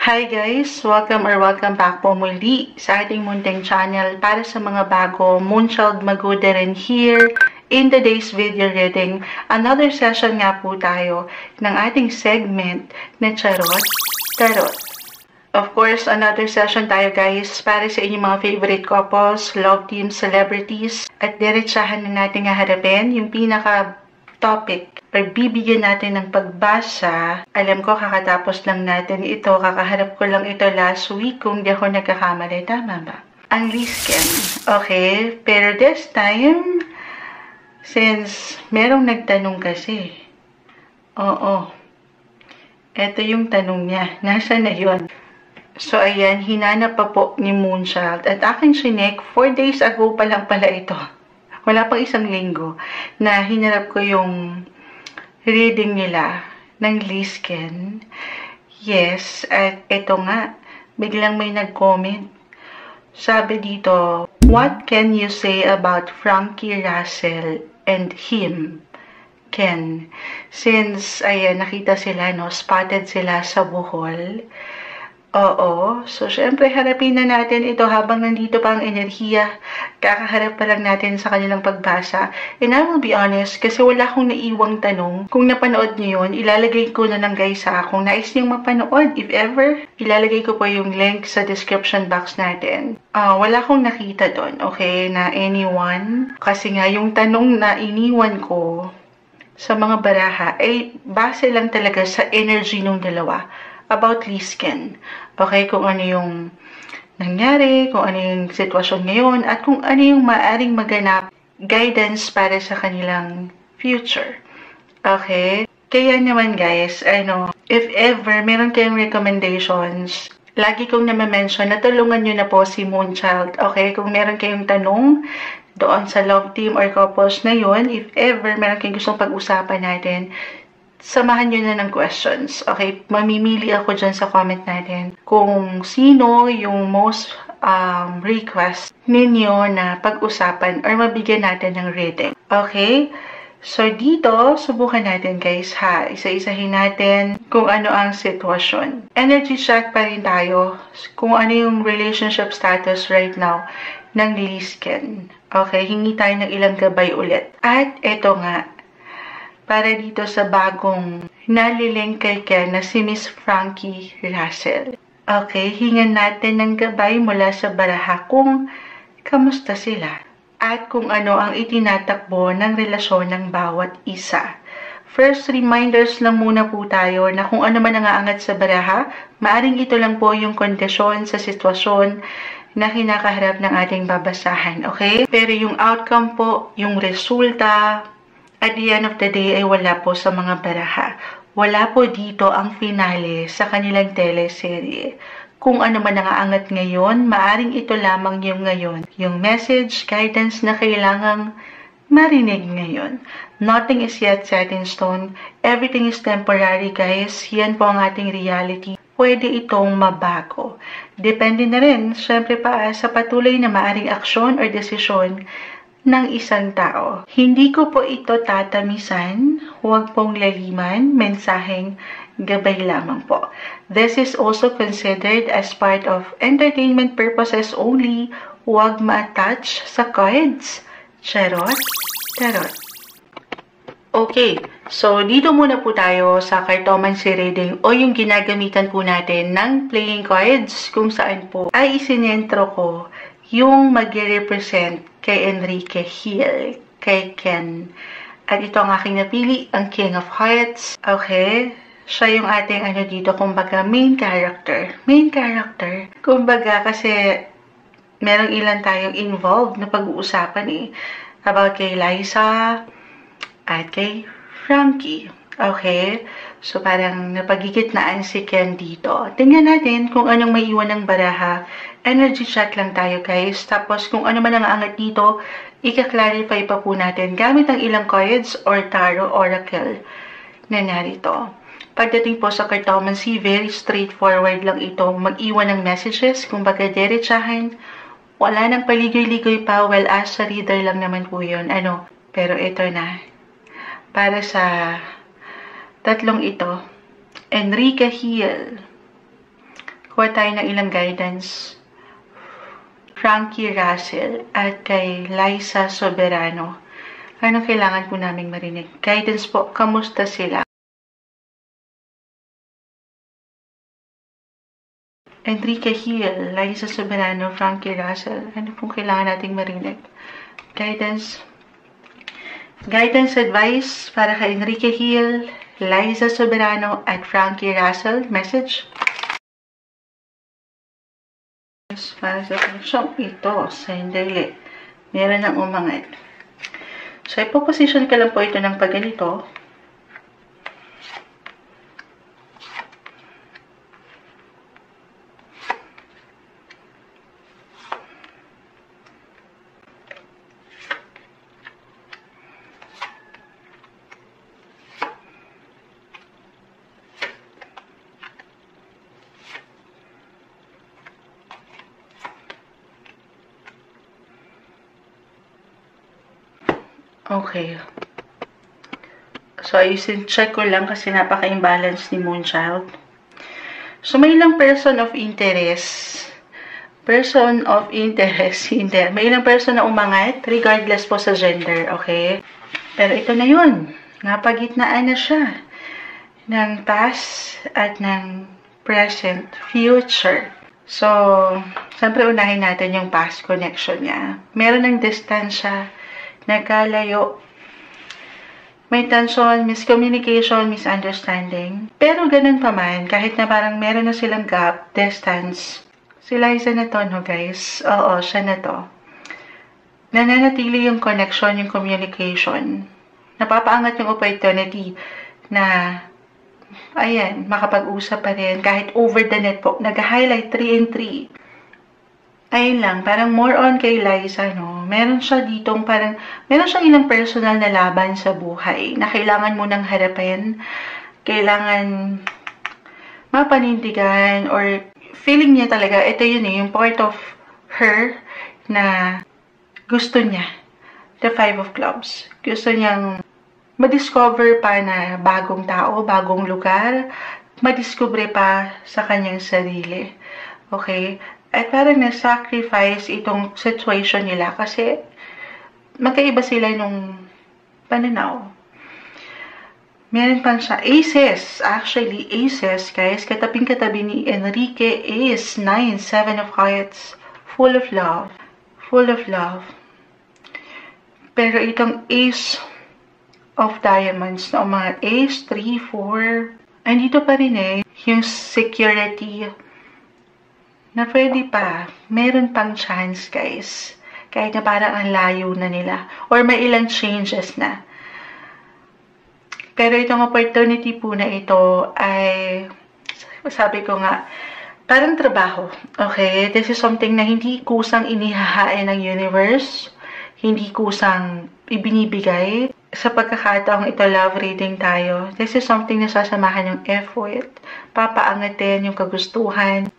Hi guys! Welcome back po muli sa ating munting channel. Para sa mga bago, Moonchild Magude rin here. In today's video reading, another session nga po tayo ng ating segment na Charot Tarot. Of course, another session tayo guys para sa inyong mga favorite couples, love teams, celebrities. At diretsahan na natin nga harapin yung pinaka-topic or bibigyan natin ng pagbasa. Alam ko kakatapos lang natin ito, kakaharap ko lang ito last week kung di ako nagkakamali. Tama ba? Ang Lisken. Okay, pero this time, since merong nagtanong kasi, ito yung tanong niya. Nasaan na yun? So, ayan, hinanap pa po ni Moonchild. At aking sinek, 4 days ago pa lang pala ito. Wala pang isang linggo na hinarap ko yung reading nila ng Lisken. Yes, at ito nga, biglang may nag-comment. Sabi dito, what can you say about Frankie Russell and him, Ken? Since, ayan, nakita sila, no, spotted sila sa Bohol. Oo. So, syempre, harapin na natin ito habang nandito pa ang enerhiya. Kakaharap pa lang natin sa kanilang pagbasa. And I will be honest, kasi wala akong naiwang tanong. Kung napanood nyo yun, ilalagay ko na lang guys kung nais nyo mapanood. If ever, ilalagay ko po yung link sa description box natin. Wala akong nakita doon, okay, na anyone. Kasi nga, yung tanong na iniwan ko sa mga baraha, ay base lang talaga sa energy ng dalawa about Lisken. Okay, kung ano yung nangyari, kung ano yung sitwasyon ngayon, at kung ano yung maaring maganap guidance para sa kanilang future. Okay? Kaya naman guys, if ever meron kayong recommendations, lagi kong na-mention na tulungan nyo na po si Moonchild. Okay? Kung meron kayong tanong doon sa love team or couples na yun, if ever meron kayong gustong pag-usapan natin, samahan nyo na ng questions. Okay, mamimili ako dyan sa comment natin kung sino yung most request ninyo na pag-usapan or mabigyan natin ng reading. Okay, so dito, subukan natin guys ha. Isa-isahin natin kung ano ang sitwasyon. Energy check pa rin tayo kung ano yung relationship status right now ng Lisken. Okay, hingi tayo ng ilang gabay ulit. At eto nga, para dito sa bagong nalilink kay Ken na si Miss Frankie Russell. Okay, hingan natin ng gabay mula sa baraha kung kamusta sila at kung ano ang itinatakbo ng relasyon ng bawat isa. First, reminders lang muna po tayo na kung ano man ang aangat sa baraha, maaring ito lang po yung kondisyon sa sitwasyon na kinakaharap ng ating babasahan. Okay? Pero yung outcome po, yung resulta, at the end of the day ay wala po sa mga baraha. Wala po dito ang finale sa kanilang teleserye. Kung ano man nangaangat ngayon, maaring ito lamang yung ngayon. Yung message, guidance na kailangang marinig ngayon. Nothing is yet set in stone. Everything is temporary, guys. Yan po ang ating reality. Pwede itong mabago. Depende na rin, syempre pa, sa patuloy na maaring aksyon or desisyon ng isang tao. Hindi ko po ito tatamisan, huwag pong laliman, mensaheng gabay lamang po. This is also considered as part of entertainment purposes only, huwag ma-attach sa cards. Charot, tarot. Okay, so dito muna po tayo sa cartomancy reading o yung ginagamitan po natin ng playing cards kung saan po ay isinentro ko yung mag-represent kay Enrique Hill, kay Ken. At ito ang aking napili, ang King of Hearts. Okay, siya yung ating dito, kumbaga main character. Main character. Kumbaga kasi merong ilan tayong involved na pag-uusapan about kay Liza at kay Frankie. Okay, so parang napagigitnaan si Ken dito. Tingnan natin kung anong may iwan ng baraha. Energy check lang tayo guys. Tapos kung ano man ang aangat dito, ika-clarify pa po natin gamit ang ilang cards or tarot oracle na narito. Pagdating po sa cartomancy, very straightforward lang ito. Mag-iwan ng messages, kung baga diretsahan. Wala nang paligoy-ligoy pa, well as sa reader lang naman po yun. Pero ito na. Para sa tatlong ito, Enrique Hill, kuha tayo ng ilang guidance. Frankie Russell at kay Liza Soberano. Anong kailangan po naming marinig? Guidance po, kamusta sila? Enrique Hill, Liza Soberano, Frankie Russell. Ano pong kailangan nating marinig? Guidance. Guidance advice para kay Enrique Hill, Liza Soberano at Frankie Russell. Message. Para sa connection ito, sandali. Meron ng umangat. So, ipoposition ka lang po ito ng pagganito. Okay. So, ayusin, check ko lang kasi napaka-imbalance ni Moonchild. So, may ilang person of interest. Person of interest, hindi. May ilang person na umangat, regardless po sa gender, okay? Pero ito na yun. Napagitnaan na siya ng past at ng present, future. So, siyempre unahin natin yung past connection niya. Meron ng distansya, nagkalayo, may tension, miscommunication, misunderstanding. Pero ganun pa man, kahit na parang meron na silang gap, distance, si Liza na to, no guys? Oo, siya na to. Nananatili yung connection, yung communication. Napapaangat yung opportunity na, ayan, makapag-usap pa rin, kahit over the net po. Nag-highlight 3 and 3. Ayun lang, parang more on kay Liza, no? Meron siya ditong parang, meron siyang ilang personal na laban sa buhay na kailangan mo nang harapin, kailangan mapanindigan, or feeling niya talaga, ito yun yung part of her na gusto niya. The 5 of Clubs. Gusto niyang madiscover pa na bagong tao, bagong lugar, madiscover pa sa kanyang sarili. Okay? At parang na-sacrifice itong situation nila kasi magkaiba sila nung pananaw. Meron pang siya. Aces. Actually, aces, guys. Katabing-katabi ni Enrique is 9, 7 of Hearts. Full of love. Full of love. Pero itong Ace of Diamonds na mga Ace, 3, 4. Andito pa rin yung security na pwede pa, meron pang chance, guys. Kahit na parang ang layo na nila. Or may ilang changes na. Pero itong opportunity po na ito ay, sabi ko nga, parang trabaho. Okay? This is something na hindi kusang inihahain ng universe. Hindi kusang ibinibigay. Sa pagkakataong ito, love reading tayo. This is something na sasamahan yung effort. Papaangatin yung kagustuhan.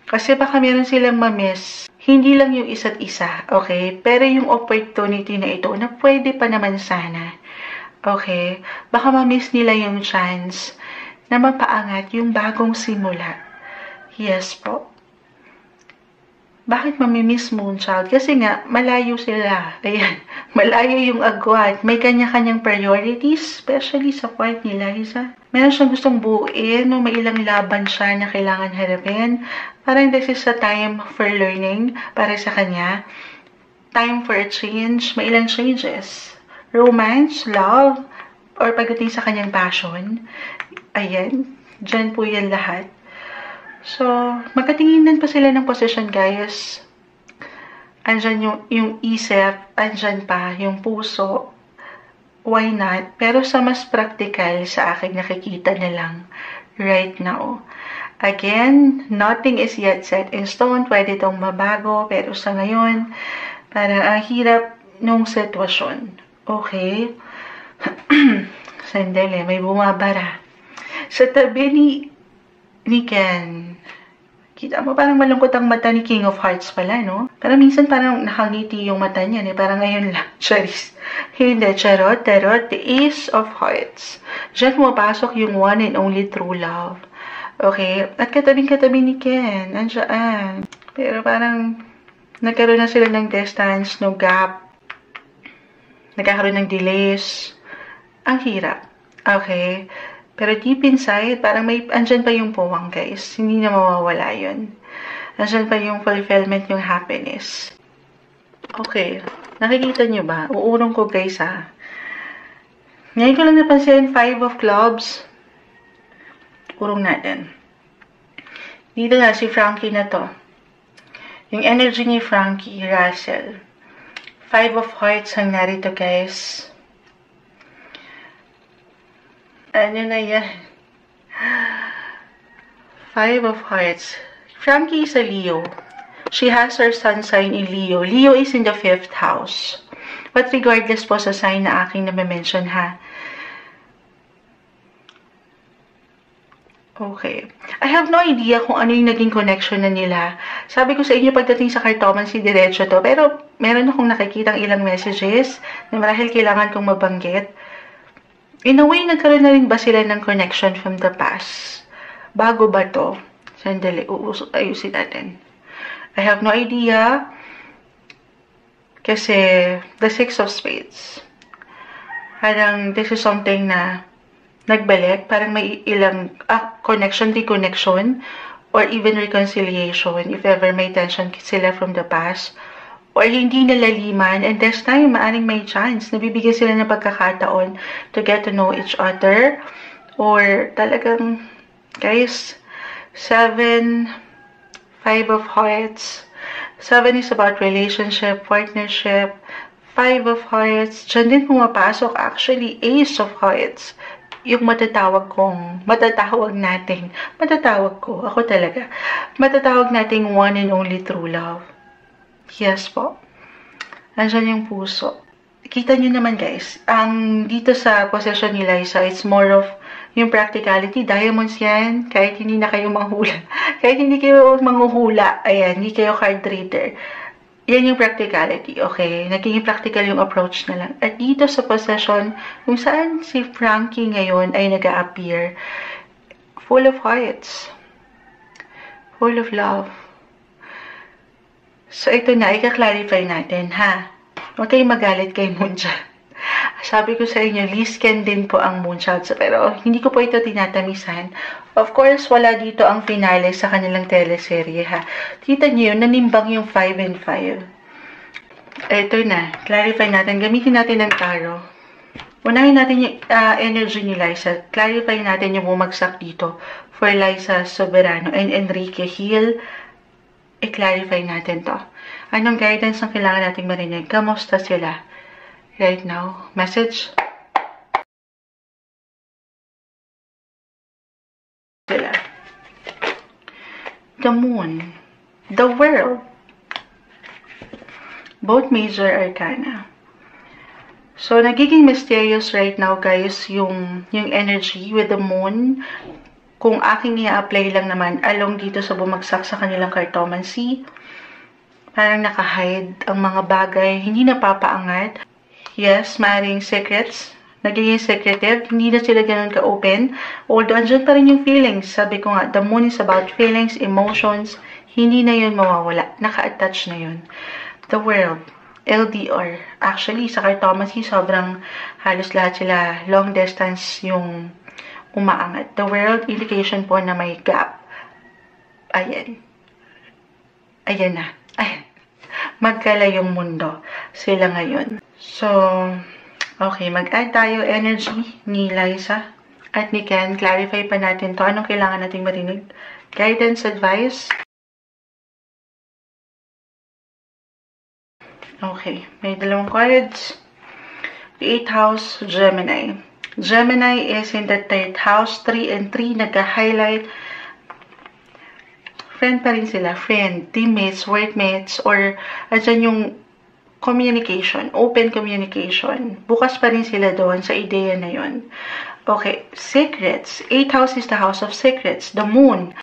Kasi baka meron silang ma-miss. Hindi lang yung isa't isa, okay? Pero yung opportunity na ito, na pwede pa naman sana. Okay? Baka ma-miss nila yung chance na mapaangat yung bagong simula. Yes po. Bakit mamimiss Moonchild? Kasi nga, malayo sila. Ayan, malayo yung agwat. May kanya-kanyang priorities, especially sa part ni Liza. Meron siyang gustong buuin, no? May ilang laban siya na kailangan harapin. Parang this is a time for learning para sa kanya. Time for a change. May ilang changes. Romance, love, or pagdating sa kanyang passion. Ayan, dyan po yan lahat. So, magkatinginan pa sila ng position, guys. Andyan yung isip, andyan pa yung puso. Why not? Pero sa mas practical, sa aking nakikita na lang right now. Again, nothing is yet set in stone. Pwede itong mabago. Pero sa ngayon, parang ang hirap nung sitwasyon. Okay? Sandali, may bumabara. Sa tabi ni Ken, kita mo parang malungkot ang mata ni King of Hearts pala, no? Pero minsan parang nakangiti yung mata niya, parang ngayon lang. Charis. Hindi, charot, tarot. The Ace of Hearts. Diyan pumapasok yung one and only true love. Okay? At katabing-katabi ni Ken. Andiyan. Pero parang nagkaroon na sila ng distance, no gap. Nagkakaroon ng delays. Ang hirap. Okay? Pero deep inside, parang andyan pa yung puwang, guys. Hindi na mawawala yun. Andyan pa yung fulfillment, yung happiness. Okay. Nakikita nyo ba? Uurong ko, guys, ha? Ngayon ko lang napansin, 5 of clubs. Urong natin. Dito na, si Frankie na to. Yung energy ni Frankie Russell. 5 of hearts ang narito, guys. Ano na yan? 5 of hearts. Frankie is a Leo. She has her sun sign in Leo. Leo is in the 5th house. But regardless po sa sign na aking na-mention, ha? Okay. I have no idea kung ano yung naging connection na nila. Sabi ko sa inyo, pagdating sa cartomancy, diretso to. Pero meron akong nakikitang ilang messages na marahil kailangan kong mabanggit. In a way, nagkaroon na rin ba sila ng connection from the past? Bago ba to? Sandali, ayusin natin. I have no idea. Kasi, the 6 of spades. Parang, this is something na nagbalik. Parang may ilang connection, reconnection, or even reconciliation if ever may tension sila from the past. Or hindi nalaliman, and this time, maaring may chance. Nabibigyan sila ng pagkakataon to get to know each other. Or talagang, guys, 7, 5 of hearts. 7 is about relationship, partnership. 5 of hearts. Diyan din pumapasok, actually, Ace of hearts. Yung matatawag nating one and only true love. Yes po. Nandiyan yung puso. Kita nyo naman, guys, ang dito sa possession ni Liza, it's more of yung practicality. Diamonds yan, kahit hindi na kayo manghula. Kahit hindi kayo manghuhula, ayan, hindi kayo card reader. Yan yung practicality, okay? Naging practical yung approach na lang. At dito sa possession, kung saan si Frankie ngayon ay nag-a-appear, full of hearts. Full of love. So, ito na, ika-clarify natin, ha? Huwag kayong magalit kay Moonchild. Sabi ko sa inyo, Lisken din po ang Moonchild. So, pero, hindi ko po ito tinatamisan. Of course, wala dito ang finale sa kanilang teleserye, ha? Kita nyo yun, nanimbang yung 5 and 5. Ito na, clarify natin. Gamitin natin ng tarot. Unahin natin yung energy ni Liza. Clarify natin yung bumagsak dito for Liza Soberano and Enrique Hill. I-clarify natin to. Anong guidance ang kailangan nating marinig? Kamusta sila right now? Message? Sila. The moon. The world. Both major arcana. So, nagiging mysterious right now, guys, yung energy with the moon. Kung aking i-apply lang naman along dito sa bumagsak sa kanilang cartomancy, parang naka-hide ang mga bagay, hindi napapaangat. Yes, maaaring secrets, nagiging secretive, hindi na sila ganun ka-open. Although, andyan pa rin yung feelings. Sabi ko nga, the moon is about feelings, emotions, hindi na yun mawawala. Naka-attach na yun. The world, LDR. Actually, sa cartomancy, sobrang halos lahat sila long distance yung umaangat. The world, indication po na may gap. Ayan. Ayan na. Ayan. Magkalayong mundo sila ngayon. So, okay. Mag-add tayo energy ni Liza at ni Ken. Clarify pa natin to. Anong kailangan nating marinig? Guidance, advice. Okay. May dalawang cards. The 8th house, Gemini. Gemini is in the 3rd house, 3 and 3, nagka-highlight. Friend pa rin sila, friend, teammates, workmates, or andyan yung communication, open communication. Bukas pa rin sila doon sa ideya na yun. Okay, secrets. 8th house is the house of secrets, the moon.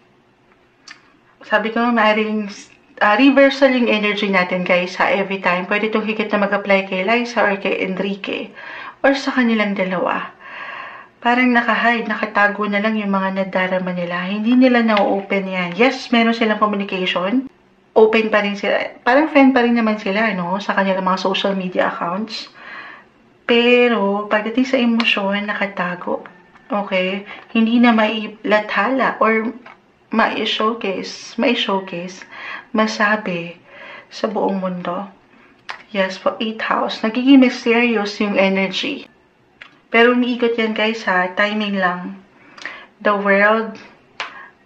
Sabi ko, maaaring reversal yung energy natin, guys, ha, every time. Pwede itong higit na mag-apply kay Liza or kay Enrique, or sa kanilang dalawa. parang nakahide, nakatago na lang yung mga nadarama nila. Hindi nila na-open yan. Yes, meron silang communication. Open pa rin sila. Parang friend pa rin naman sila, no? Sa kanilang mga social media accounts. Pero, pagdating sa emosyon, nakatago. Okay? Hindi na mailathala or mai-showcase, masabi sa buong mundo. Yes, for 8th house. Nagiging mysterious yung energy. Pero umiikot yan guys ha, timing lang. The world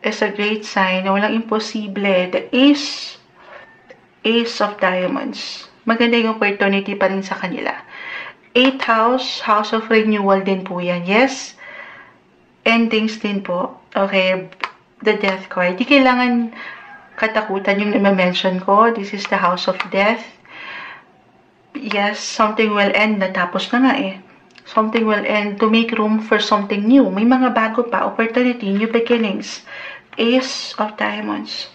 is a great sign na walang imposible. The Ace of Diamonds. Maganda yung opportunity pa rin sa kanila. 8th house, house of renewal din po yan. Yes, endings din po. Okay, the death card. Di kailangan katakutan yung na-mention ko. This is the house of death. Yes, something will end. Natapos na nga eh. Something will end to make room for something new. May mga bago pa. Opportunity, new beginnings. Ace of Diamonds.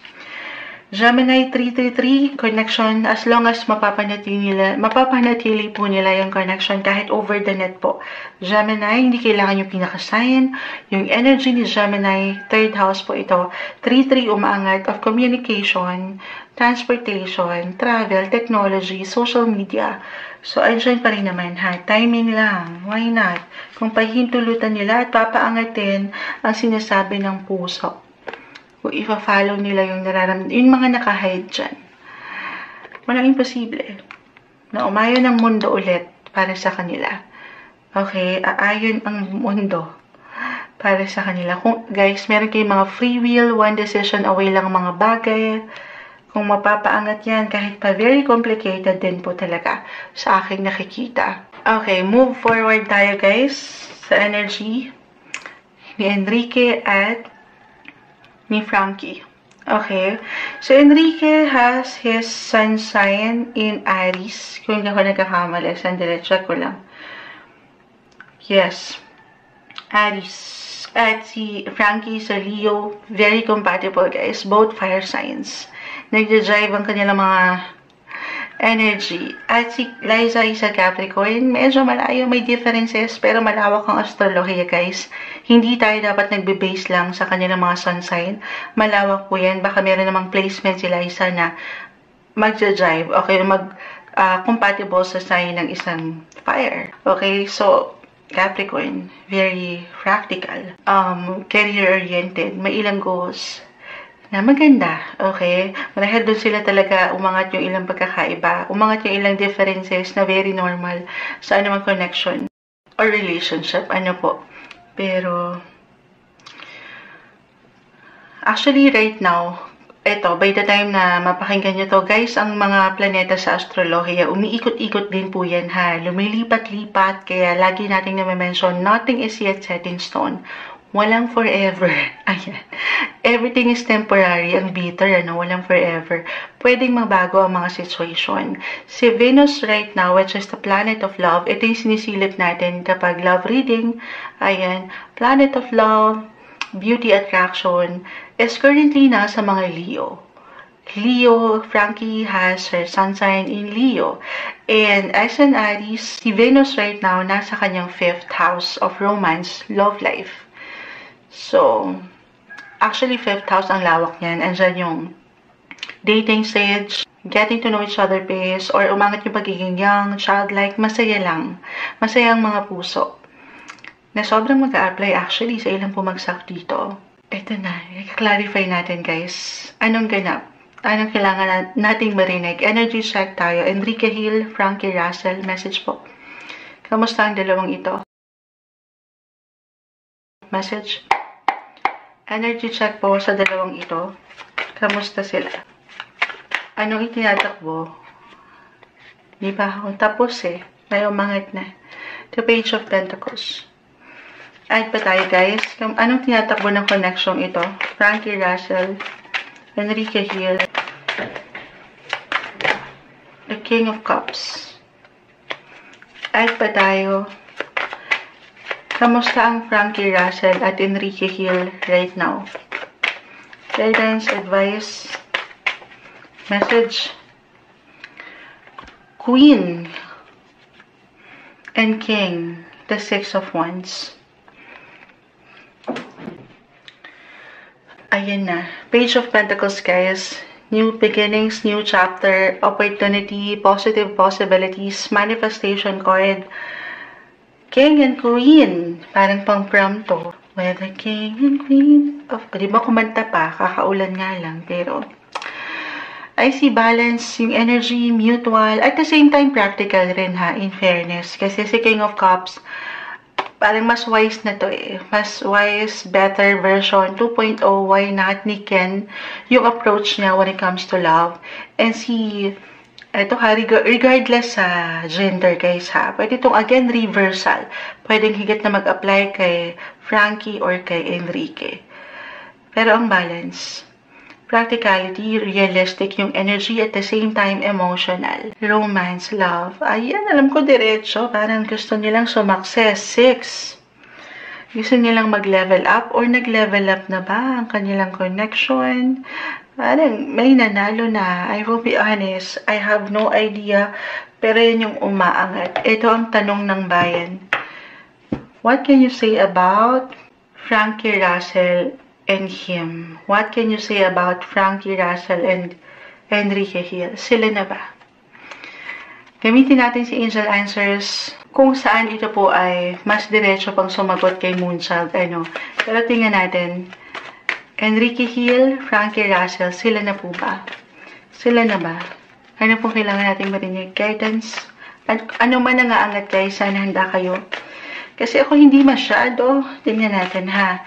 Gemini 333, connection, as long as mapapanatili po nila yung connection kahit over the net po. Gemini, hindi kailangan yung pinaka-sign. Yung energy ni Gemini, 3rd house po ito. 3-3 umaangat of communication, transportation, travel, technology, social media. So, andyan pa rin naman ha. Timing lang. Why not? Kung pahintulutan nila at papaangatin ang sinasabi ng puso. Kung ipa-follow nila yung nararamdaman, yung mga nakahide dyan. Walang imposible. Na umayon ang mundo ulit para sa kanila. Okay, aayon ang mundo para sa kanila. Kung, guys, meron kayong mga free will, one decision away lang mga bagay. Kung mapapaangat yan, kahit pa very complicated din po talaga sa aking nakikita. Okay, move forward tayo guys sa energy ni Enrique at ni Frankie. Okay. So, Enrique has his sun sign in Aries. Kung hindi ako nagkakamali, sandali, check ko lang. Yes. Aries. At si Frankie sa Leo, very compatible guys. Both fire signs. Nagja-drive ang kanilang mga energy. At si Liza isa Capricorn, medyo malayo, may differences, pero malawak ang astrolohiya guys. Hindi tayo dapat nagbe-base lang sa kanilang mga sun sign. Malawak po yan. Baka meron namang placement si Liza na magja-drive. Okay, compatible sa sign ng isang fire. Okay, so Capricorn, very practical. Career-oriented. May ilang goals na maganda, okay? Marahil doon sila talaga umangat yung ilang pagkakaiba, umangat yung ilang differences na very normal sa anumang connection or relationship, ano po. Pero, actually right now, eto, by the time na mapakinggan nyo to, guys, ang mga planeta sa astrolohiya, umiikot-ikot din po yan, ha? Lumilipat-lipat, kaya lagi nating na-mention, nothing is yet set in stone. Walang forever. Ayan. Everything is temporary. Ang bitter, ano? Walang forever. Pwedeng magbago ang mga situation. Si Venus right now, which is the planet of love, ito yung sinisilip natin kapag love reading. Ayan. Planet of love, beauty attraction, is currently nasa mga Leo. Leo, Frankie has her sun sign in Leo. And as an Aries, si Venus right now, nasa kanyang 5th house of romance, love life. So, actually, 5th house ang lawak niyan. Andyan yung dating stage, getting to know each other pace, or umangat yung pagiging young, childlike, masaya lang. Masaya ang mga puso. Na sobrang mag-a-apply actually sa ilang pumagsak dito. Ito na, i-clarify natin guys. Anong ganap? Anong kailangan nating marinig? Energy check tayo. Enrique Hill, Frankie Russell, message po. Kamusta ang dalawang ito? Message. Energy check po sa dalawang ito. Kamusta sila? Anong itinatakbo? Di pa ako tapos eh. May umangat na. The Page of Pentacles. Add pa tayo guys. Anong tinatakbo ng connection ito? Frankie Russell, Enrique Hill, the King of Cups. Add pa tayo. Kamusta ang Frankie Russell at Enrique Hill right now? Guidance, advice, message. Queen and King, the 6 of Wands. Ayan na. Page of Pentacles, guys. New beginnings, new chapter, opportunity, positive possibilities, manifestation card. King and Queen. Parang pang-prom to. With the King and Queen of... Di ba kumanta pa? Kakaulan nga lang. Pero, I see balance, yung energy, mutual. At the same time, practical rin ha, in fairness. Kasi si King of Cups, parang mas wise na to eh. Mas wise, better version 2.0. Why not ni Ken? Yung approach niya when it comes to love. And si... Ito ha, regardless sa gender guys ha, pwede itong again reversal. Pwedeng higit na mag-apply kay Frankie or kay Enrique. Pero ang balance, practicality, realistic yung energy, at the same time emotional. Romance, love. Ayan, alam ko diretso. Parang gusto nilang sumakses. 6. Gusto nilang mag-level up or nag-level up na ba ang kanilang connection? Parang may nanalo na. I will be honest, I have no idea. Pero yun yung umaangat. Ito ang tanong ng bayan. What can you say about Frankie Russell and him? What can you say about Frankie Russell and Enrique Hill? Sila na ba? Gamitin natin si Angel Answers kung saan ito po ay mas diretso pang sumagot kay Moonchild. Pero tingnan natin. Enrique Hill, Frankie Russell, sila na po ba? Sila na ba? Ano po kailangan natin marinig? Guidance? At ano man nangaangat guys, sana handa kayo. Kasi ako hindi masyado. Tingnan natin ha.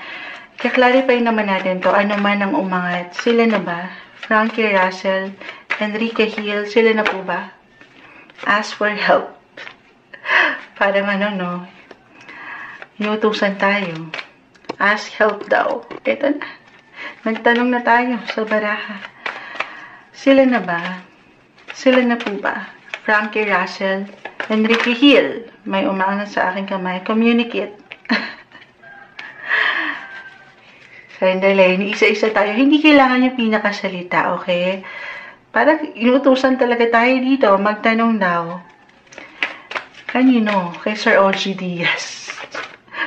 Kaya-clarify naman natin to. Ano man ang umangat. Sila na ba? Frankie Russell, Enrique Hill, sila na po ba? Ask for help. Parang no? Inutusan tayo. Ask help daw. Ito na. Nagtanong na tayo sa baraha. Sila na ba? Sila na po ba? Frankie Russell, Enrique Hill. May umaangat sa aking kamay. Communicate. Sandali, isa-isa tayo. Hindi kailangan yung pinakasalita, okay? Parang inutusan talaga tayo dito. Magtanong daw. Kanino? Kay Sir OG Diaz.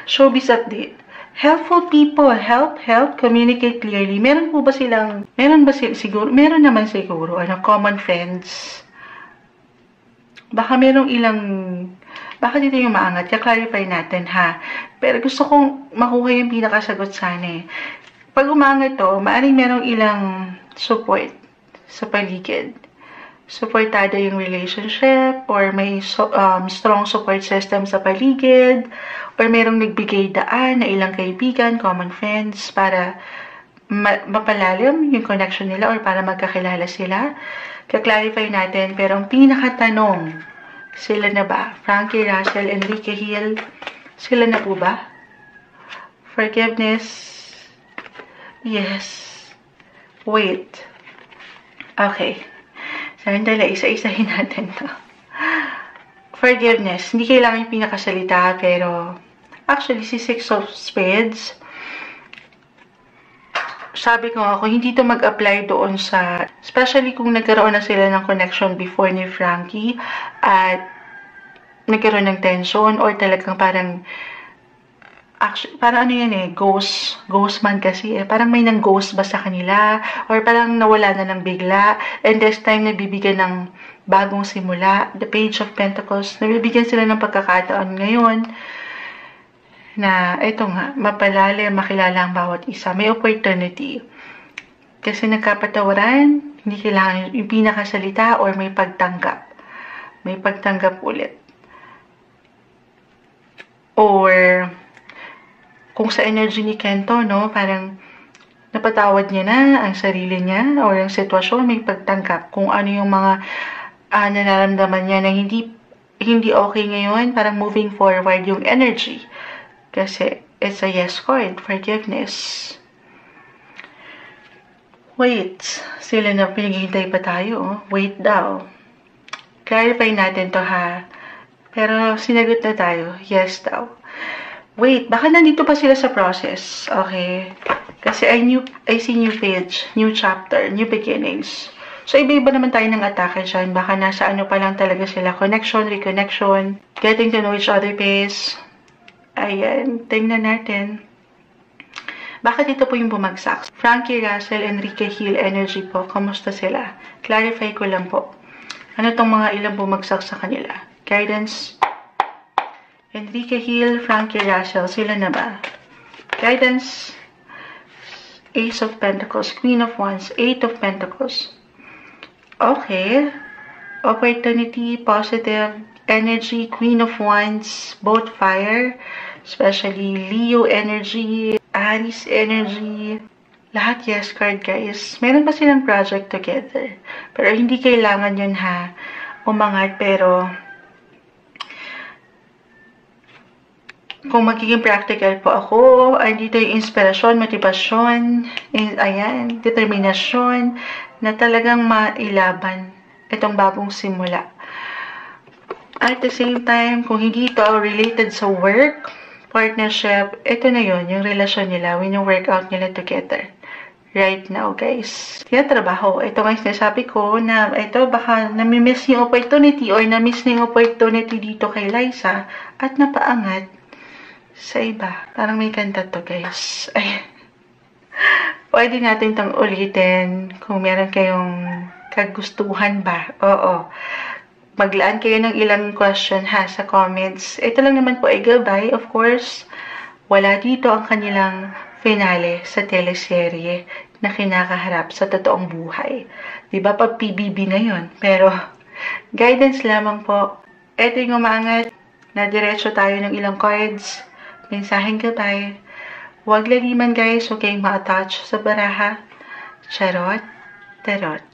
Showbiz update. Helpful people, help, communicate clearly. Meron po ba silang, siguro, meron naman siguro, common friends. Baka merong ilang, baka dito yung maangat, clarify natin ha. Pero gusto kong makuha yung pinakasagot sana eh. Pag umangat to, maaaring merong ilang support sa paligid. Supportado yung relationship, or may strong support system sa paligid, or merong nagbigay daan na ilang kaibigan, common friends, para mapalalim yung connection nila or para magkakilala sila. Ka-clarify natin, pero ang pinakatanong, sila na ba? Frankie Russell, Enrique Hill, sila na po ba? Forgiveness, yes. Wait. Okay. Sandali, isa-isahin natin to. Forgiveness. Hindi kailangan yung pinakasalita, pero actually, si Six of Spades, sabi ko ako, hindi to mag-apply doon sa, especially kung nagkaroon na sila ng connection before ni Frankie, at nagkaroon ng tension, or talagang parang, actually, parang ano yan eh, ghost man kasi eh. Parang may nang ghost ba sa kanila, or parang nawala na ng bigla, and this time nabibigyan ng bagong simula. The Page of Pentacles, nabibigyan sila ng pagkakataon ngayon, na ito nga, mapalalim, makilala ang bawat isa. May opportunity. Kasi nagkapatawaran, hindi kailangan yung pinakasalita, or may pagtanggap. May pagtanggap ulit. Or, kung sa energy ni Kento, no, parang napatawad niya na ang sarili niya o ang sitwasyon, may pagtanggap kung ano yung mga nararamdaman niya na hindi okay ngayon, parang moving forward yung energy. Kasi it's a yes card, forgiveness. Wait, sila na pinaghihintay pa tayo. Oh. Wait daw. Clarify natin to ha. Pero sinagot na tayo, yes daw. Wait, baka nandito pa sila sa process. Okay. Kasi I see new page, new chapter, new beginnings. So, iba-iba naman tayo ng atake dyan. Baka nasa ano pa lang talaga sila. Connection, reconnection, getting to know each other pace. Ayan, tingnan natin. Bakit ito po yung bumagsak? Frankie Russell, Enrique Hill energy po. Kamusta sila? Clarify ko lang po. Ano tong mga ilang bumagsak sa kanila? Guidance. Enrique Hill, Frankie Russell. Sila na ba? Guidance. Ace of Pentacles, Queen of Wands, Eight of Pentacles. Okay. Opportunity, positive energy, Queen of Wands, both fire, especially Leo energy, Aries energy, lahat yes card guys. Meron pa silang project together. Pero hindi kailangan yun ha, umangat, pero kung magiging practical po ako, ay dito yung inspirasyon, motivasyon, ayan, determinasyon, na talagang mailaban itong bagong simula. At the same time, kung hindi ito related sa work, partnership, ito na yon yung relasyon nila when yung workout nila together. Right now, guys. Trabaho. Ito nga sinasabi ko na ito baka nami-miss yung opportunity or na-miss na yung opportunity dito kay Liza at napaangat sa iba. Parang may kanta to, guys. Ay. Pwede natin itong ulitin kung meron kayong kagustuhan ba. Oo. Maglaan kayo ng ilang question ha sa comments. Ito lang naman po ay gabay. Of course, wala dito ang kanilang finale sa teleserye na kinakaharap sa totoong buhay. Diba pa PBB na yun? Pero, guidance lamang po. Ito yung umangat na diretso tayo ng ilang cards. Mensaheng gabay. Huwag laliman guys, huwag kayong ma-attach sa baraha. Charot, tarot.